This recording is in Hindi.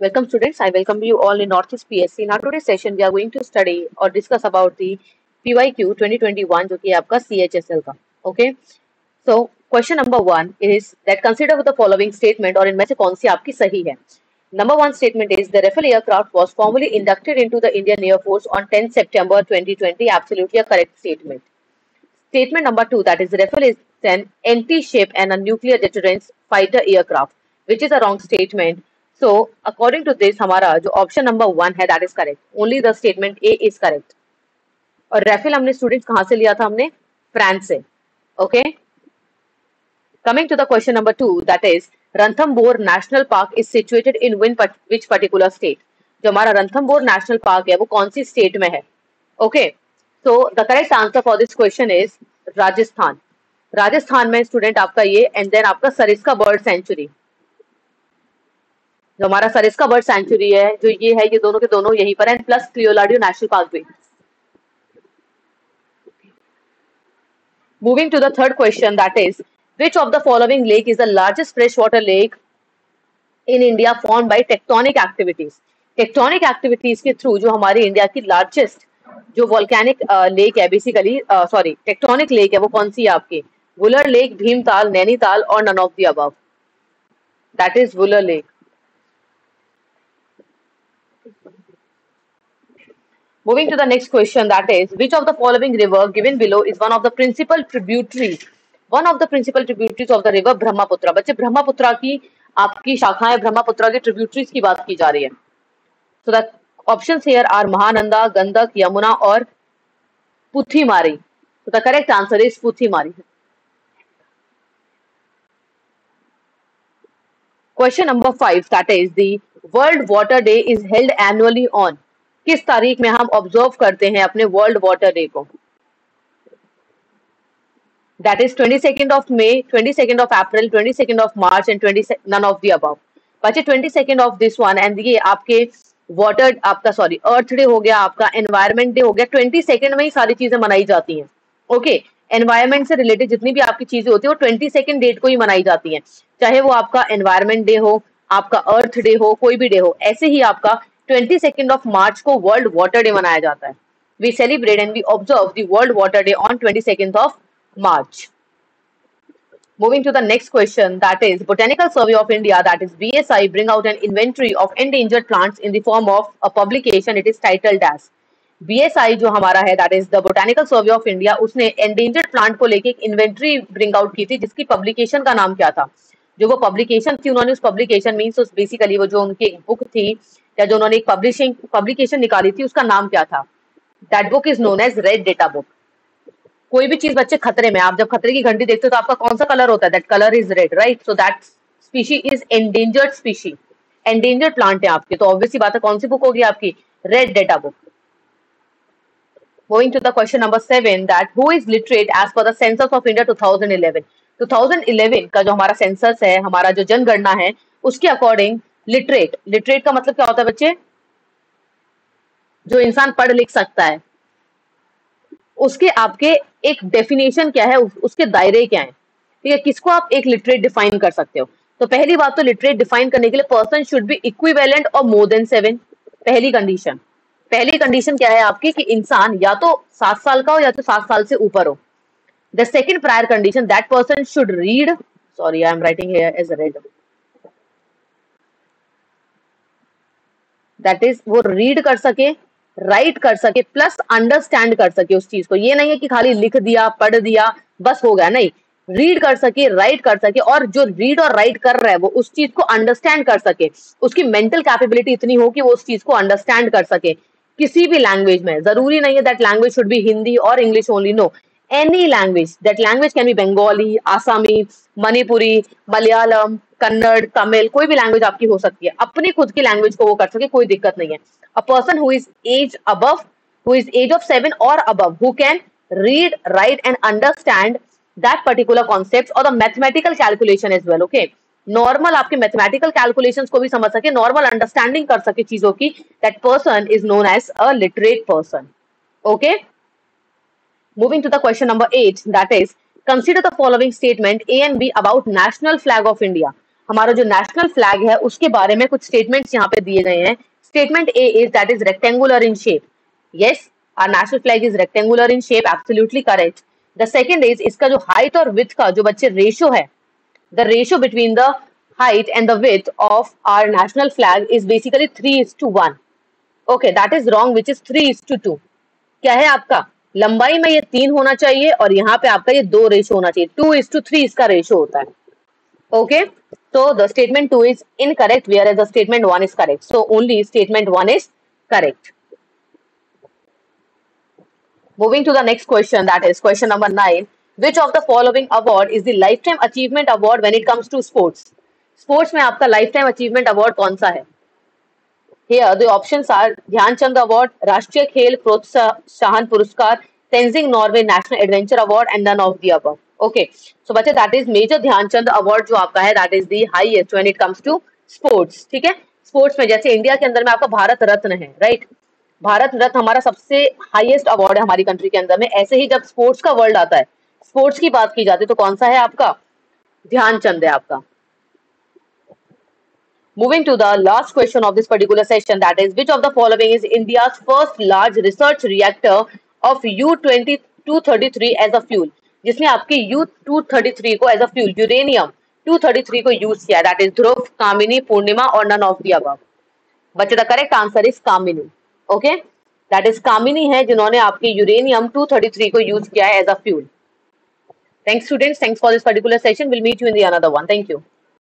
Welcome students, I welcome you all in Northeast PSC. Now today's session we are going to study or discuss about the PYQ 2021 जो कि आपका CHSL का. Okay. So question number 1 is that consider the following statement और इनमें से कौन सी आपकी सही है. Number 1 statement is the Rafale aircraft was formally inducted into the Indian Air Force on 10 September 2020. Absolutely a correct statement. Statement number 2, that is Rafale is an anti-ship and a nuclear deterrence fighter aircraft, which is a wrong statement. So according to this हमारा जो option number 1 है that is correct. Only the statement A is correct. और Rafale हमने students कहाँ से लिया था हमने फ्रांस से. Okay. Coming to the question number 2, that is Ranthambore National Park is situated in which particular state? जो हमारा Ranthambore National Park है वो कौन सी state में है? Okay. So the correct answer for this question is Rajasthan. Rajasthan में स्टूडेंट आपका ये एंड देन आपका सरिस्का बर्ड सेंचुरी. जो हमारा सरिस्का बर्ड सेंचुरी है जो ये है ये दोनों के दोनों यहीं पर है प्लस क्लियोलाडियो नेशनल पार्क भी. Moving to the third question, that is which of the following lake is the largest freshwater lake in India formed by tectonic activities? Tectonic activities के थ्रू जो हमारी इंडिया की लार्जेस्ट जो वोल्केनिक लेक है बेसिकली टेक्टोनिक लेक है वो कौन सी है आपकी? वुलर लेक, भीमताल, नैनीताल और none of the above. That is Wular lake. Moving to the next question, that is which of the following river given below is one of the principal tributaries of the river Brahmaputra. बच्चे ब्रह्मपुत्र की आपकी शाखाएं ब्रह्मपुत्र के ट्रिब्यूटरीज की बात की जा रही है. So the options here are Mahananda, Gandak, Yamuna और Puthimari. So the correct answer is Puthimari. Question number 5, that is the World Water Day is held annually on. किस तारीख में हम ऑब्जर्व करते हैं अपने वर्ल्ड वाटर डे को? That is 22nd of May, 22nd of April, 22nd of March and none of the above. बच्चे 22nd of this one and ये आपके वाटर आपका अर्थ डे हो गया, आपका एनवायरमेंट डे हो गया. 22nd में ही सारी चीजें मनाई जाती हैं. ओके. एनवायरमेंट से रिलेटेड जितनी भी आपकी चीजें होती है वो 22nd डेट को ही मनाई जाती हैं, चाहे वो आपका एनवायरमेंट डे हो, आपका अर्थ डे हो, कोई भी डे हो. ऐसे ही आपका 22nd of March को वर्ल्ड वाटर डे मनाया जाता है. We celebrate and we observe the World Water Day on 22nd of March. Moving to the next question, that is Botanical Survey of India, that is BSI, bring out an inventory of endangered plants in the form of a publication. It is titled as BSI जो हमारा है that is the Botanical Survey of India, उसने endangered plant को लेके एक इन्वेंट्री bring out की थी जिसकी पब्लिकेशन का नाम क्या था? जो वो पब्लिकेशन थी उन्होंने उस पब्लिकेशन मीन्स उस बेसिकली वो जो उनकी एक बुक थी या जो उन्होंने एक पब्लिकेशन निकाली थी उसका नाम क्या था? That book is known as red data book. कोई भी चीज बच्चे खतरे में, आप जब खतरे की घंटी देखते हो तो आपका कौन सा कलर होता है? That colour is red, right? So that species is endangered species. Endangered plant है आपके, तो ऑब्वियसली बात है कौन सी बुक होगी आपकी? Red data book. Moving to the question number 7, that who is literate as per the census of India 2011? 2011 का जो हमारा सेंसस है, हमारा जो जनगणना है, उसके अकॉर्डिंग लिटरेट का मतलब क्या होता है बच्चे? जो इंसान पढ़ लिख सकता है. उसके आपके एक डेफिनेशन क्या है, उसके दायरे क्या है? ठीक है, किसको आप एक लिटरेट डिफाइन कर सकते हो? तो पहली बात तो लिटरेट डिफाइन करने के लिए पर्सन शुड बी इक्विवेलेंट और मोर देन 7. पहली कंडीशन क्या है आपकी कि इंसान या तो 7 साल का हो या तो 7 साल से ऊपर हो. The second prior condition, that person should read, sorry I am writing here as red, that is वो रीड कर सके, राइट कर सके प्लस अंडरस्टैंड कर सके उस चीज को. ये नहीं है कि खाली लिख दिया, पढ़ दिया, बस हो गया. नहीं, रीड कर सके, राइट कर सके, और जो रीड और राइट कर रहा है वो उस चीज को अंडरस्टैंड कर सके. उसकी मेंटल कैपेबिलिटी इतनी हो कि वो उस चीज को अंडरस्टैंड कर सके किसी भी लैंग्वेज में. जरूरी नहीं है that language should be Hindi और English only. No, any language. That language can be Bengali, Assamese, Manipuri, Malayalam, Kannada, Tamil, कोई भी लैंग्वेज आपकी हो सकती है. अपनी खुद की लैंग्वेज को वो कर सके, कोई दिक्कत नहीं है. A person who is age of 7 or above, who can read, write and understand that particular concepts or the mathematical calculation as well. Okay, normal आपके मैथमेटिकल कैलकुलेशंस को भी समझ सके, नॉर्मल अंडरस्टैंडिंग कर सके चीजों की, that person is known as a literate person. Okay. Moving to the question number 8, that is consider the following statement A and B about national flag of India. हमारा जो नेशनल फ्लैग है उसके बारे में कुछ स्टेटमेंट्स यहाँ पे दिए गए हैं. Statement A is that is rectangular in shape. Yes, our national flag is rectangular in shape, absolutely correct. The second is इसका जो हाइट और विड्थ का जो बच्चे रेशियो है, the ratio between the height and the width of our national flag is basically 3:1. Okay, that is wrong, which is 3:2. क्या है आपका? लंबाई में ये 3 होना चाहिए और यहाँ पे आपका ये 2 रेशो होना चाहिए. 2:3 इसका रेशो होता है. Okay, so the statement 2 is incorrect, whereas the statement 1 is correct. So only statement 1 is correct. Moving to the next question, that is question number 9. Which of the following award is the lifetime achievement award when it comes to sports? Sports में आपका lifetime achievement award कौन सा है? Here the options are Dhyanchand award, राष्ट्रीय खेल प्रोत्साहन पुरस्कार, Tenzing Norway National Adventure Award, and none of the above. Okay, so बच्चे that is Major Dhyanchand award जो आपका है that is the highest when it comes to sports. ठीक है, स्पोर्ट्स में जैसे इंडिया के अंदर में आपका भारत रत्न है, राइट? भारत रत्न हमारा सबसे हाईएस्ट अवार्ड है हमारी कंट्री के अंदर में. ऐसे ही जब स्पोर्ट्स का वर्ल्ड आता है, स्पोर्ट्स की बात की जाती है तो कौन सा है आपका? ध्यानचंद है आपका. Moving to the last question of this particular session, that is which of the following is India's first large research reactor of U-233 as a fuel? जिसने आपके U-233 को as a fuel यूरेनियम 233 को यूज किया, that is ध्रुव, कामिनी, पूर्णिमा और none of the above. बच्चे the correct answer is Kamini. Okay, that is Kamini है जिन्होंने आपके यूरेनियम 233 को यूज किया है as a fuel. Thanks students, thanks for this particular session. We'll meet you in the another one. Thank you.